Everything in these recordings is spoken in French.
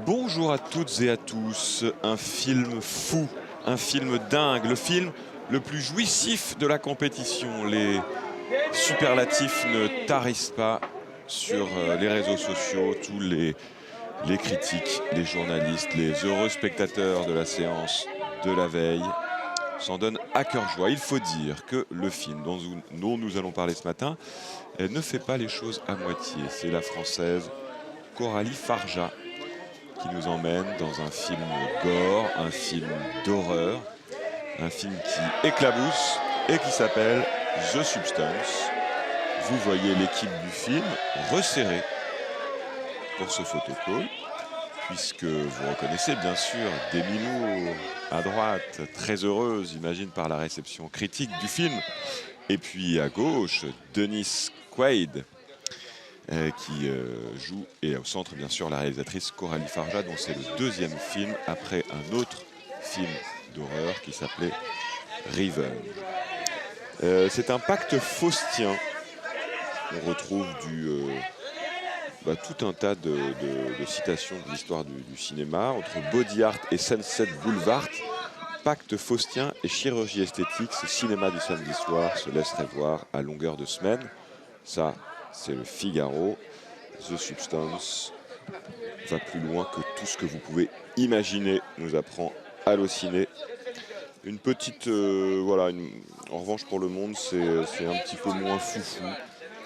Bonjour à toutes et à tous. Un film fou, un film dingue, le film le plus jouissif de la compétition. Les superlatifs ne tarissent pas sur les réseaux sociaux. Tous les critiques, les journalistes, les heureux spectateurs de la séance de la veille s'en donnent à cœur joie. Il faut dire que le film dont nous allons parler ce matin ne fait pas les choses à moitié. C'est la Française Coralie Farja qui nous emmène dans un film gore, un film d'horreur, un film qui éclabousse et qui s'appelle The Substance. Vous voyez l'équipe du film resserrée pour ce photocall, puisque vous reconnaissez bien sûr Demi Moore à droite, très heureuse, j'imagine, par la réception critique du film. Et puis à gauche, Dennis Quaid, qui joue, et au centre bien sûr la réalisatrice Coralie Farja, dont c'est le deuxième film après un autre film d'horreur qui s'appelait Revenge. C'est un pacte faustien. On retrouve tout un tas de citations de l'histoire du cinéma entre Body Art et Sunset Boulevard. Pacte faustien et chirurgie esthétique, ce cinéma du samedi soir se laisserait voir à longueur de semaine. Ça, c'est le Figaro. The Substance va plus loin que tout ce que vous pouvez imaginer, nous apprend Allociné. Une petite, en revanche pour Le Monde, c'est un petit peu moins foufou.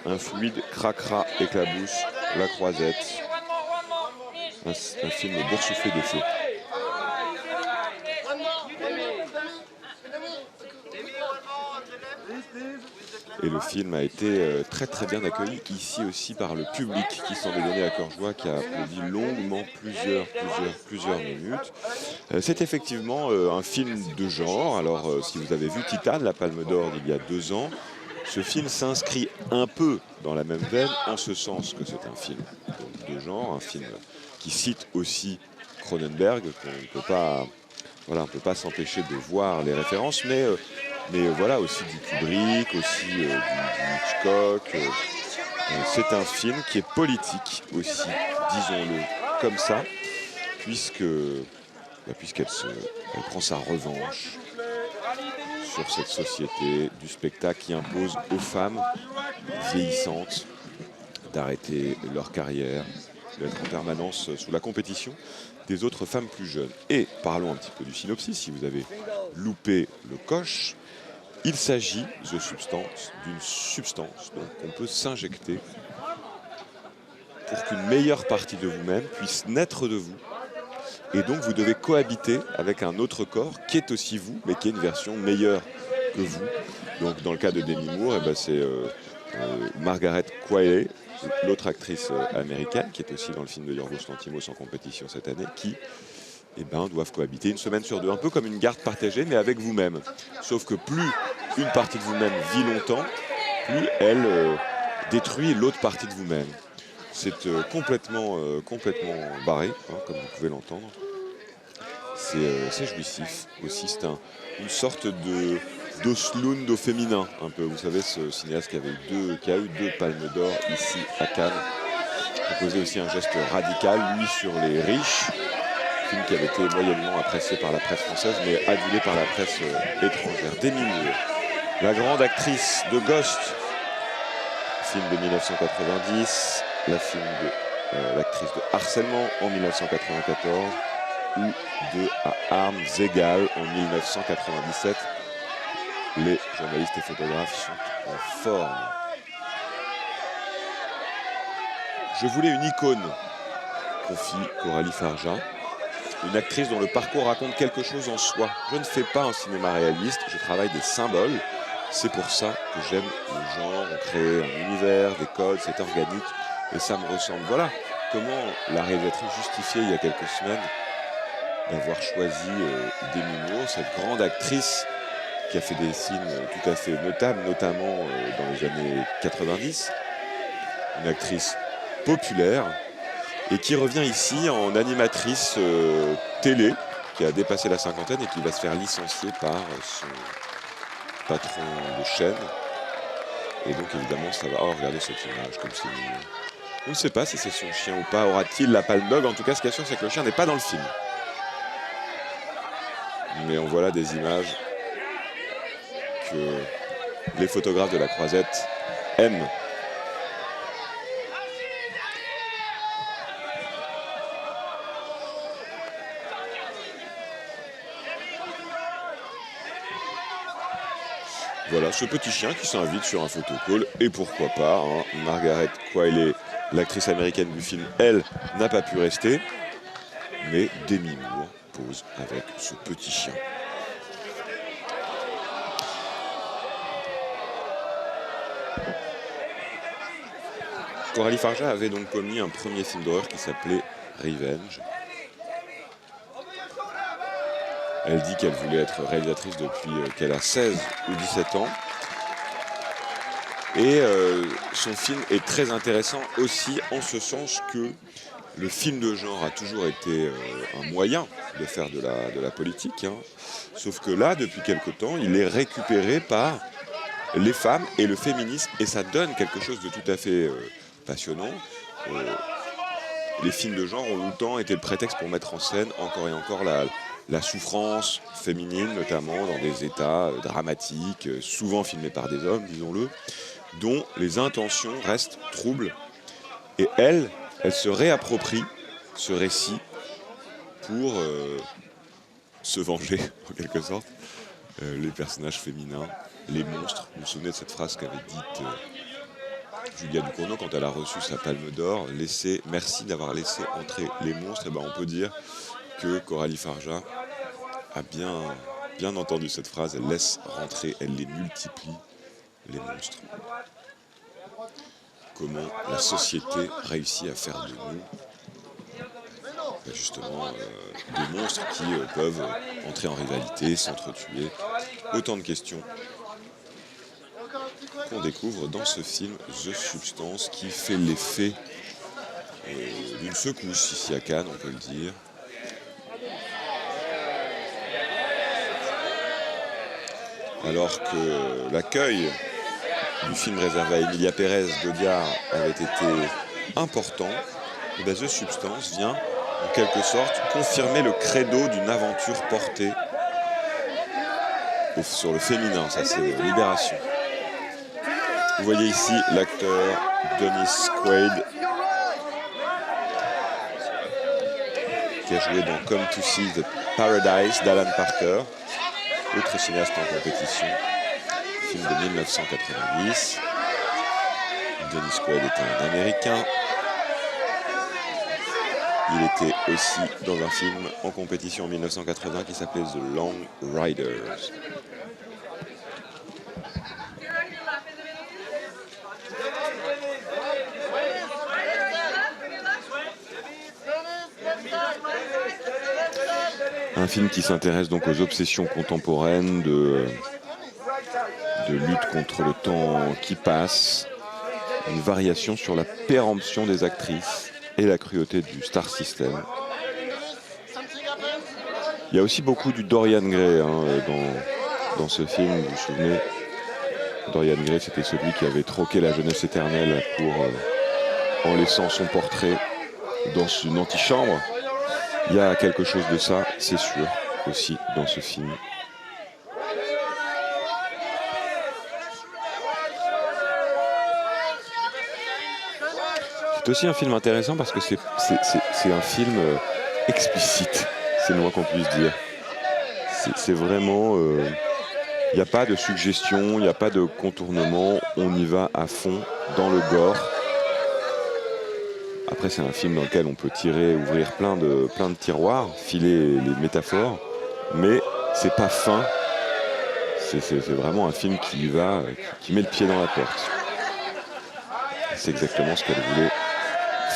Un fluide cracra éclabousse, La Croisette. Un film boursouflé de feu. Et le film a été très bien accueilli ici aussi par le public qui s'en est donné à cœur joie, qui a applaudi longuement plusieurs minutes. C'est effectivement un film de genre. Alors si vous avez vu Titane, la Palme d'Or d'il y a 2 ans, ce film s'inscrit un peu dans la même veine, en ce sens que c'est un film de genre, un film qui cite aussi Cronenberg, qu'on ne peut pas s'empêcher de voir les références, mais voilà, aussi du Kubrick, aussi du Hitchcock. C'est un film qui est politique aussi, disons-le comme ça, puisqu'elle prend sa revanche sur cette société du spectacle qui impose aux femmes vieillissantes d'arrêter leur carrière, d'être en permanence sous la compétition des autres femmes plus jeunes. Et parlons un petit peu du synopsis, si vous avez loupé le coche. Il s'agit, The Substance, d'une substance qu'on peut s'injecter pour qu'une meilleure partie de vous-même puisse naître de vous. Et donc vous devez cohabiter avec un autre corps qui est aussi vous, mais qui est une version meilleure que vous. Donc dans le cas de Demi Moore, c'est Margaret Qualley, l'autre actrice américaine, qui est aussi dans le film de Yorgos Lanthimos en compétition cette année, qui doivent cohabiter une semaine sur 2, un peu comme une garde partagée, mais avec vous-même. Sauf que plus une partie de vous-même vit longtemps, plus elle détruit l'autre partie de vous-même. C'est complètement barré, comme vous pouvez l'entendre. C'est jouissif aussi, c'est une sorte d'Oslund au féminin, un peu. Vous savez, ce cinéaste qui a eu 2 palmes d'or ici à Cannes, proposait aussi un geste radical, lui, sur les riches. Film qui avait été moyennement apprécié par la presse française, mais adulé par la presse étrangère. Demi Moore, la grande actrice de Ghost, film de 1990, l'actrice de Harcèlement en 1994, ou de À armes égales en 1997. Les journalistes et photographes sont en forme. Je voulais une icône, confie Coralie Farja. Une actrice dont le parcours raconte quelque chose en soi. Je ne fais pas un cinéma réaliste, je travaille des symboles. C'est pour ça que j'aime le genre. On crée un univers, des codes, c'est organique et ça me ressemble. Voilà comment la réalisatrice justifiait il y a quelques semaines d'avoir choisi Demi Moore, cette grande actrice qui a fait des films tout à fait notables, notamment dans les années 90. Une actrice populaire, et qui revient ici en animatrice télé, qui a dépassé la cinquantaine et qui va se faire licencier par son patron de chaîne. Et donc évidemment ça va... Oh, regardez cette image comme c'est mignon. On ne sait pas si c'est son chien ou pas. Aura-t-il la palme dog? En tout cas, ce qui est sûr, c'est que le chien n'est pas dans le film. Mais on voit là des images que les photographes de la Croisette aiment. Voilà, ce petit chien qui s'invite sur un photocall, et pourquoi pas, hein, Margaret Qualley, l'actrice américaine du film, elle, n'a pas pu rester, mais Demi Moore pose avec ce petit chien. Coralie Farja avait donc commis un premier film d'horreur qui s'appelait Revenge. Elle dit qu'elle voulait être réalisatrice depuis qu'elle a 16 ou 17 ans. Et son film est très intéressant aussi en ce sens que le film de genre a toujours été un moyen de faire de la politique. Hein. Sauf que là, depuis quelque temps, il est récupéré par les femmes et le féminisme. Et ça donne quelque chose de tout à fait passionnant. Les films de genre ont longtemps été le prétexte pour mettre en scène encore et encore la souffrance féminine, notamment dans des états dramatiques, souvent filmés par des hommes, disons-le, dont les intentions restent troubles. Et elle se réapproprie ce récit pour se venger, en quelque sorte. Les personnages féminins, les monstres. Vous vous souvenez de cette phrase qu'avait dite Julia Ducournau quand elle a reçu sa palme d'or, merci d'avoir laissé entrer les monstres. Et ben on peut dire que Coralie Farja a bien entendu cette phrase, elle laisse rentrer, elle les multiplie, les monstres. Comment la société réussit à faire de nous justement des monstres qui peuvent entrer en rivalité, s'entretuer. Autant de questions qu'on découvre dans ce film The Substance qui fait l'effet d'une secousse ici à Cannes, on peut le dire. Alors que l'accueil du film réservé à Emilia Pérez d'Audiard avait été important, et bien The Substance vient en quelque sorte confirmer le credo d'une aventure portée sur le féminin, ça c'est Libération. Vous voyez ici l'acteur Dennis Quaid qui a joué dans Come to See the Paradise d'Alan Parker, autre cinéaste en compétition, film de 1990. Dennis Quaid était un Américain. Il était aussi dans un film en compétition en 1980 qui s'appelait The Long Riders. Un film qui s'intéresse donc aux obsessions contemporaines de lutte contre le temps qui passe, une variation sur la péremption des actrices et la cruauté du star system. Il y a aussi beaucoup du Dorian Gray dans ce film, vous vous souvenez. Dorian Gray, c'était celui qui avait troqué la jeunesse éternelle en laissant son portrait dans une antichambre. Il y a quelque chose de ça, c'est sûr, aussi dans ce film. C'est aussi un film intéressant parce que c'est un film explicite, c'est le moins qu'on puisse dire. C'est vraiment... il n'y a pas de suggestion, il n'y a pas de contournement, on y va à fond dans le gore. Après, c'est un film dans lequel on peut ouvrir plein de tiroirs, filer les métaphores, mais c'est pas fin. C'est vraiment un film qui met le pied dans la porte. C'est exactement ce qu'elle voulait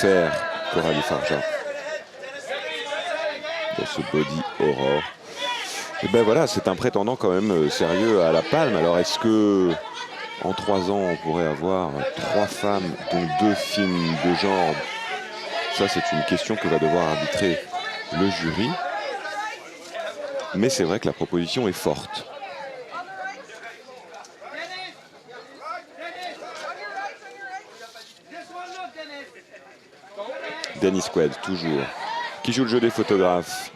faire, Coralie Farja, dans ce body horror. Et ben voilà, c'est un prétendant quand même sérieux à la palme. Alors est-ce que en 3 ans on pourrait avoir 3 femmes dont 2 films de genre? Ça, c'est une question que va devoir arbitrer le jury. Mais c'est vrai que la proposition est forte. Dennis Quaid, toujours, qui joue le jeu des photographes,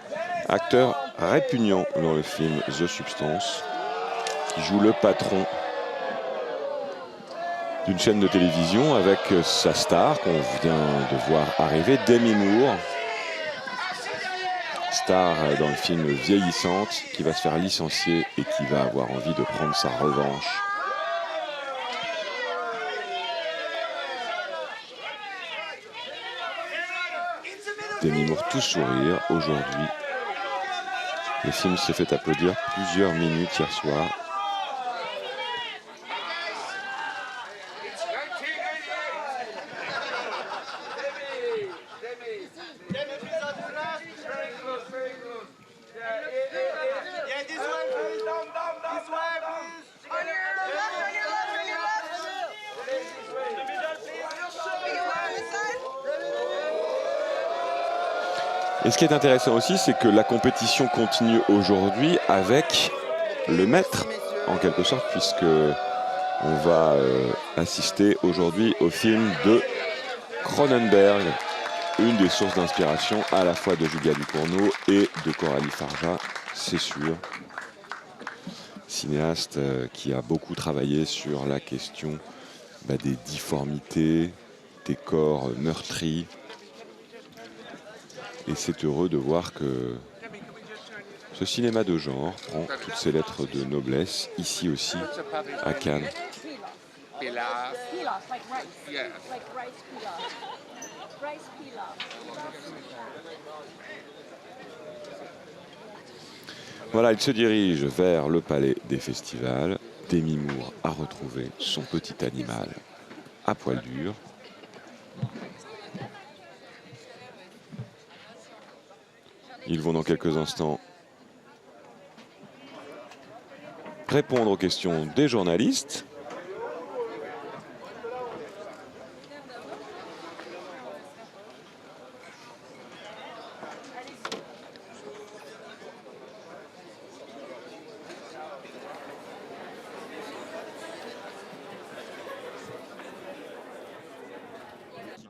acteur répugnant dans le film The Substance, qui joue le patron d'une chaîne de télévision avec sa star qu'on vient de voir arriver, Demi Moore, star dans le film Vieillissante, qui va se faire licencier et qui va avoir envie de prendre sa revanche. Demi Moore tout sourire aujourd'hui. Le film s'est fait applaudir plusieurs minutes hier soir. Et ce qui est intéressant aussi, c'est que la compétition continue aujourd'hui avec le maître, en quelque sorte, puisque on va assister aujourd'hui au film de Cronenberg, une des sources d'inspiration à la fois de Julia Ducournau et de Coralie Farja, c'est sûr. Cinéaste qui a beaucoup travaillé sur la question des difformités, des corps meurtris. Et c'est heureux de voir que ce cinéma de genre prend toutes ses lettres de noblesse, ici aussi, à Cannes. Voilà, il se dirige vers le palais des festivals. Demi Moore a retrouvé son petit animal à poil dur. Ils vont dans quelques instants répondre aux questions des journalistes.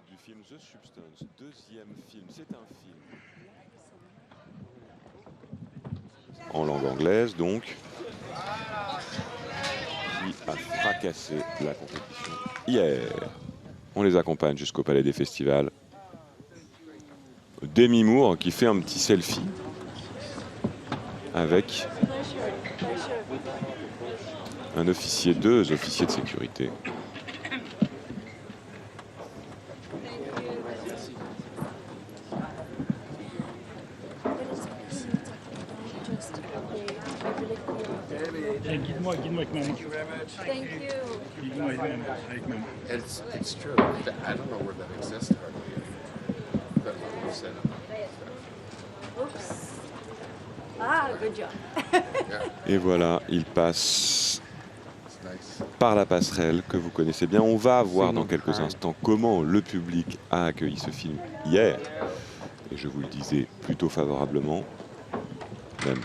Du film The Substance, deuxième film, c'est un film en langue anglaise, donc, qui a fracassé la compétition hier. On les accompagne jusqu'au Palais des Festivals. Demi Moore qui fait un petit selfie avec un officier, deux officiers de sécurité. Guide-moi avec maman. Thank you. Guide-moi avec maman. It's true. I don't know where that exists hardly. But like you said, Oops. Ah, good job. Et voilà, il passe it's nice. par la passerelle que vous connaissez bien. On va voir dans quelques instants comment le public a accueilli ce film hier. Et je vous le disais, plutôt favorablement. Même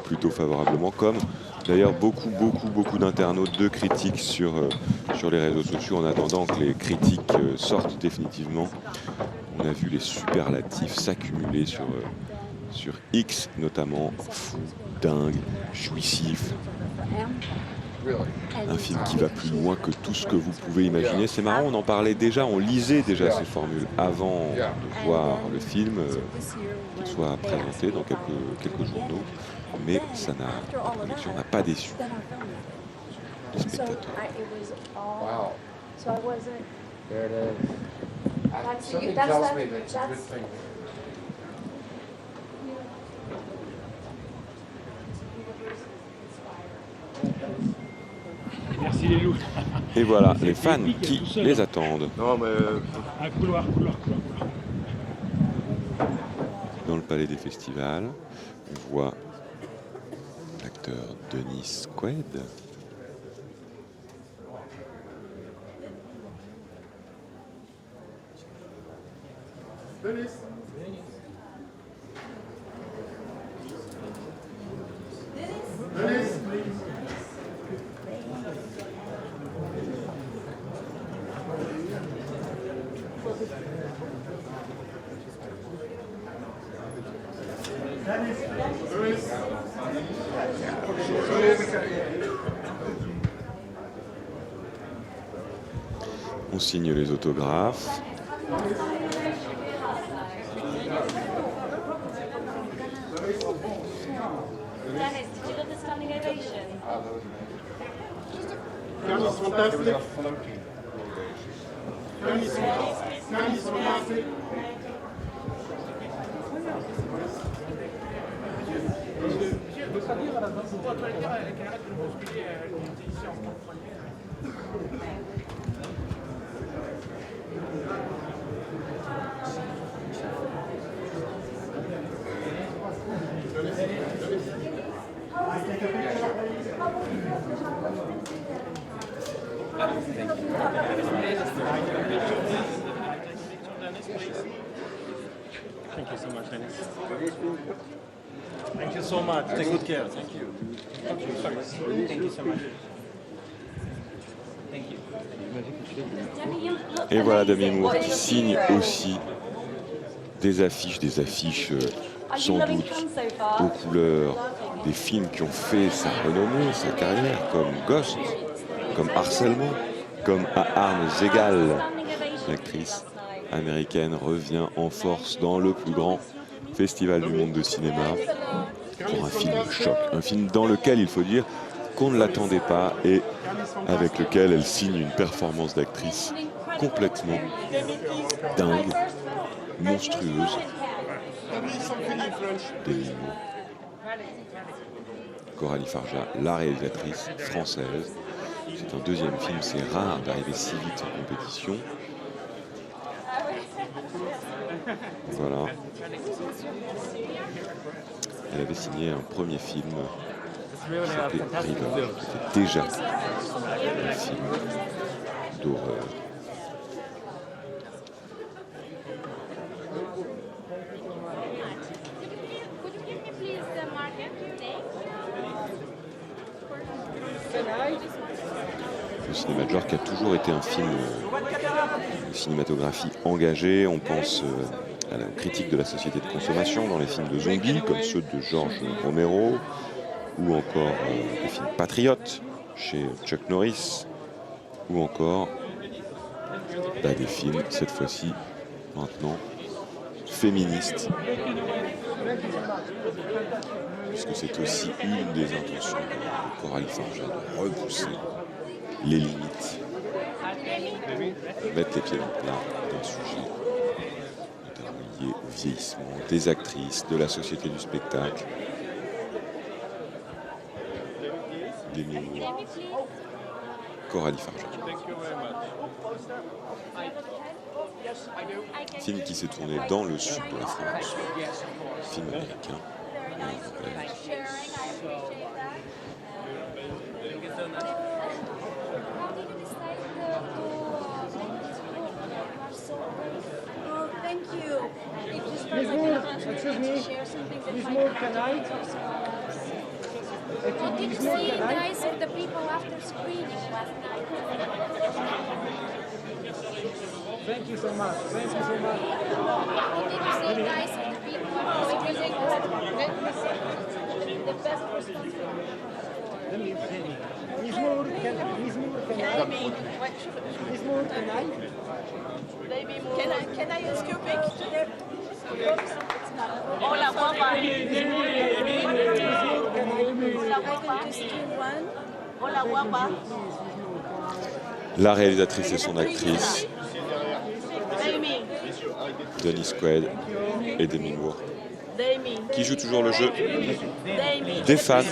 plutôt favorablement, comme d'ailleurs beaucoup d'internautes, de critiques sur les réseaux sociaux, en attendant que les critiques sortent définitivement. On a vu les superlatifs s'accumuler sur X notamment, fou, dingue, jouissif. Un film qui va plus loin que tout ce que vous pouvez imaginer. C'est marrant, on en parlait déjà, on lisait déjà ces formules avant de voir le film, qu'il soit présenté dans quelques journaux, mais ça n'a, la production n'a pas déçu les spectateurs. Wow. So I wasn't. There it is. Something that's tells that- me that it's a good that's- thing. Merci les loups. Et voilà, les fans qui les attendent Non, mais Un couloir. dans le Palais des Festivals. On voit l'acteur Dennis Quaid. On signe les autographes. Dennis, did you love the standing ovation? Thank you so much, Dennis. Thank you so much. Take good care. Thank you. Thank you so much. Thank you. Demi, you look Et voilà amazing. Demi Moore What qui is signe your hero? aussi des affiches Are you sans loving doute Cannes so far? aux couleurs des films qui ont fait sa renommée, sa carrière, comme Ghost, comme Harcèlement, comme À armes égales. Standing ovation L'actrice last night. américaine revient en force dans le plus grand festival du monde de cinéma pour un film choc, un film dans lequel il faut dire qu'on ne l'attendait pas et avec lequel elle signe une performance d'actrice complètement dingue, monstrueuse. Demi Moore. Coralie Farja, la réalisatrice française. C'est un deuxième film, c'est rare d'arriver si vite en compétition. Voilà. Elle avait signé un premier film qui s'appelait River, qui était déjà un film d'horreur. Could you give me please the market name? Le cinéma de genre qui a toujours été un film de cinématographie engagée. On pense à la critique de la société de consommation dans les films de zombies, comme ceux de George Romero, ou encore des films patriotes chez Chuck Norris, ou encore des films, cette fois-ci, maintenant, féministes. Puisque c'est aussi une des intentions de Coralie Farja de repousser les limites, mettre les pieds dans le plat d'un sujet notamment lié au vieillissement des actrices, de la société du spectacle, des mémoires. Coralie Farja. Film qui s'est tourné dans le sud de la France, film américain. Oh, thank you. It just feels like an opportunity to share something that might happen to someone else. What did you say, guys, of the people after screening last night? Thank you so much. Thank you so much. What did you say, guys, of the people after screening? The best response. Can I ask you a picture? Hola, guapa. I can just do one. Hola, guapa. La réalisatrice et son actrice, Demi. Dennis Quaid et Demi Moore, Demi. qui jouent toujours le jeu Demi. des fans.